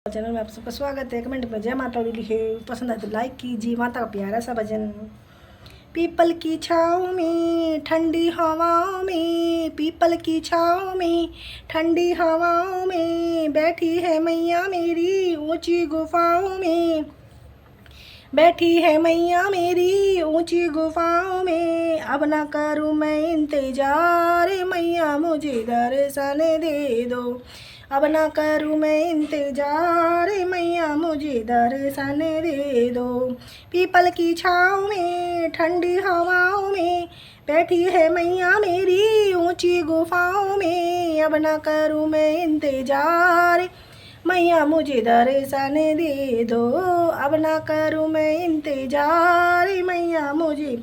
Channel में आप सबका स्वागत है। कमेंट में जय माता दी लिखे, पसंद आए तो लाइक कीजिए। माता का प्यारा सा भजन। पीपल की छाँव में ठंडी हवाओं में, पीपल की छाँव में ठंडी हवाओं में बैठी है मैया मेरी ऊंची गुफाओं में, बैठी है मैया मेरी ऊंची गुफाओं में। अब ना करूँ मैं इंतजार, मैया मुझे दर्शन दे दो। अब ना करूँ मैं इंतजार, मैया मुझे दर्शन दे दो। पीपल की छाँव में ठंडी हवाओं में बैठी है मैया मेरी ऊंची गुफाओं में। अब ना करूँ मैं इंतजार, मैया मुझे दर्शन दे दो। अब ना करूँ मैं इंतजार, मैया मुझे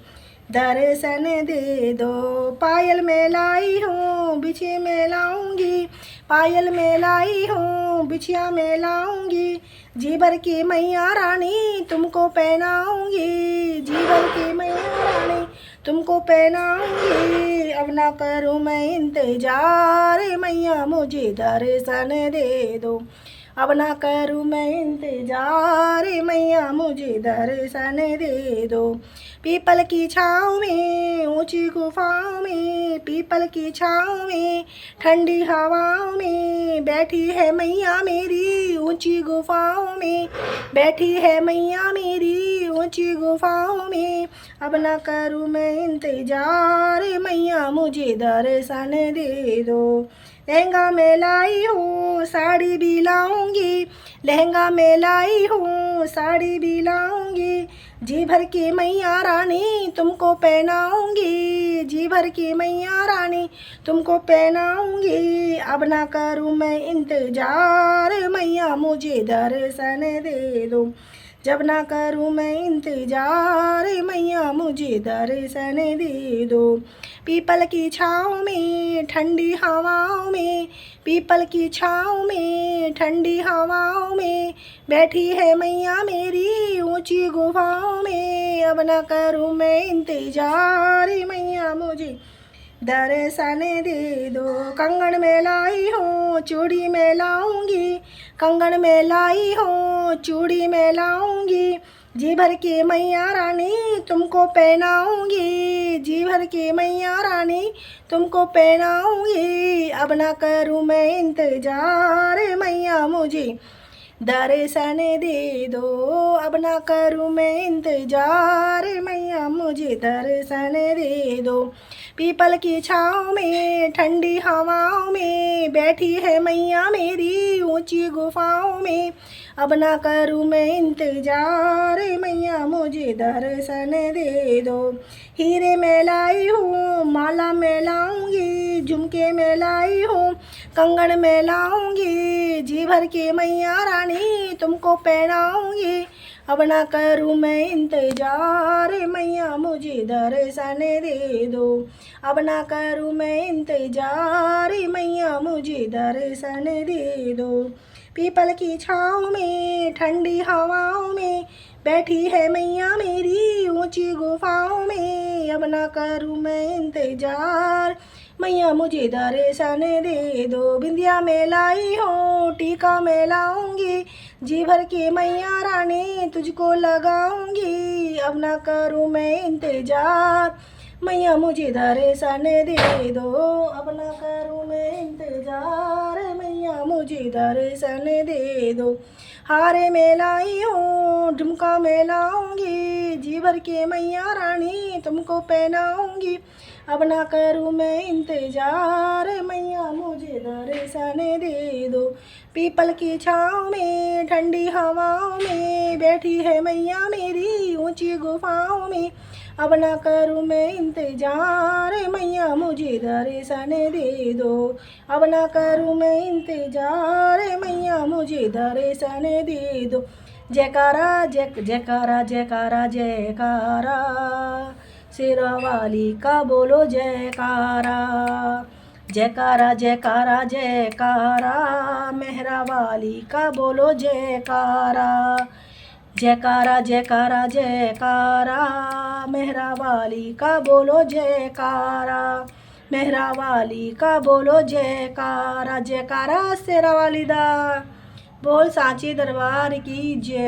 दर्शन दे दो। पायल में लाई हूँ बिछे में लाऊंगी, पायल में लाई हूँ बिछिया में लाऊंगी। जी भर की मैया रानी तुमको पहनाऊंगी, जी भर की मैया रानी तुमको पहनाऊंगी। अब ना करूँ मैं इंतजार, मैया मुझे दर्शन दे दो। अब ना करूँ मैं इंतजार, मैया मुझे दर्शन दे दो। पीपल की छाँव में ऊंची गुफाओं में, पीपल की छाँव में ठंडी हवाओं में बैठी है मैया मेरी ऊंची गुफाओं में, बैठी है मैया मेरी ऊंची गुफाओं में। अब ना करूँ मैं इंतजार, मैया मुझे दर्शन दे दो। लहंगा में लाई हूँ साड़ी भी लाऊंगी, लहंगा में लाई हूँ साड़ी भी लाऊंगी। जी भर की मैया रानी तुमको पहनाऊंगी, जी भर की मैया रानी तुमको पहनाऊंगी। अब ना करूँ मैं इंतजार, मैया मुझे दर्शन दे दो। जब ना करूँ मैं इंतजार, मैया मुझे दर्शन दे दो। पीपल की छाँव में ठंडी हवाओं में, पीपल की छाँव में ठंडी हवाओं में बैठी है मैया मेरी ऊंची गुफाओं में। अब ना करूँ मैं इंतजार, मैया मुझे दर्शन दे दो। कंगन में लाई हूँ चूड़ी में लाऊंगी, कंगन में लाई हूँ चूड़ी में लाऊंगी। जी भर की मैया रानी तुमको पहनाऊंगी, जी भर की मैया रानी तुमको पहनाऊंगी। अब ना करूँ मैं इंतजार, मैया मुझे दर्शन दे दो। अब ना करूँ मैं इंतजार, मैया मुझे दर्शन दे दो। पीपल की छाँव में ठंडी हवाओं में बैठी है मैया मेरी ऊंची गुफाओं में। अब ना करूँ मैं इंतजार, मैया मुझे दर्शन दे दो। हीरे में लाई हूँ माला में लाऊंगी, झुमके में लाई हूँ कंगन में लाऊंगी। जी भर की मैया रानी तुमको पहनाऊंगी। अब ना करूँ मैं इंतजार, मैया मुझे दर्शन दे दो। अब ना करूँ मैं इंतजार, मैया मुझे दर्शन दे दो। पीपल की छाँव में ठंडी हवाओं में बैठी है मैया मेरी ऊंची गुफाओं में। अब ना करूँ मैं इंतजार, मैया मुझे दर्शन दे दो। बिंदिया में लाई हूँ टीका में लाऊंगी, जी भर की मैया रानी तुझको लगाऊंगी। अब ना करूँ मैं इंतजार, मैया मुझे दर्शन दे दो। अब ना करूँ मैं इंतजार, मैया मुझे दर्शन दे दो। हारे में लाई हूँ झुमका में लाऊंगी, जी भर के मैया रानी तुमको पहनाऊंगी। अब ना करूँ मैं इंतजार, मैया मुझे दर्शन दे दो। पीपल की छाँव में ठंडी हवाओं में बैठी है मैया मेरी ऊंची गुफाओं में। अब ना करूँ मैं इंतजार, मैया मुझे दर्शन दे दो। अब ना करूँ मैं इंतजार, मैया मुझे दर्शन दे दो। जयकारा जयकारा जयकारा जयकारा, शेरा वाली का बोलो जयकारा। जयकारा जयकारा जयकारा, मेहरा वाली का बोलो जयकारा। जयकारा जयकारा जयकारा, मेहरा वाली का बोलो जयकारा। मेहरा वाली का बोलो जयकारा। जयकारा शेरा वाली दा। बोल सांची दरबार की जय।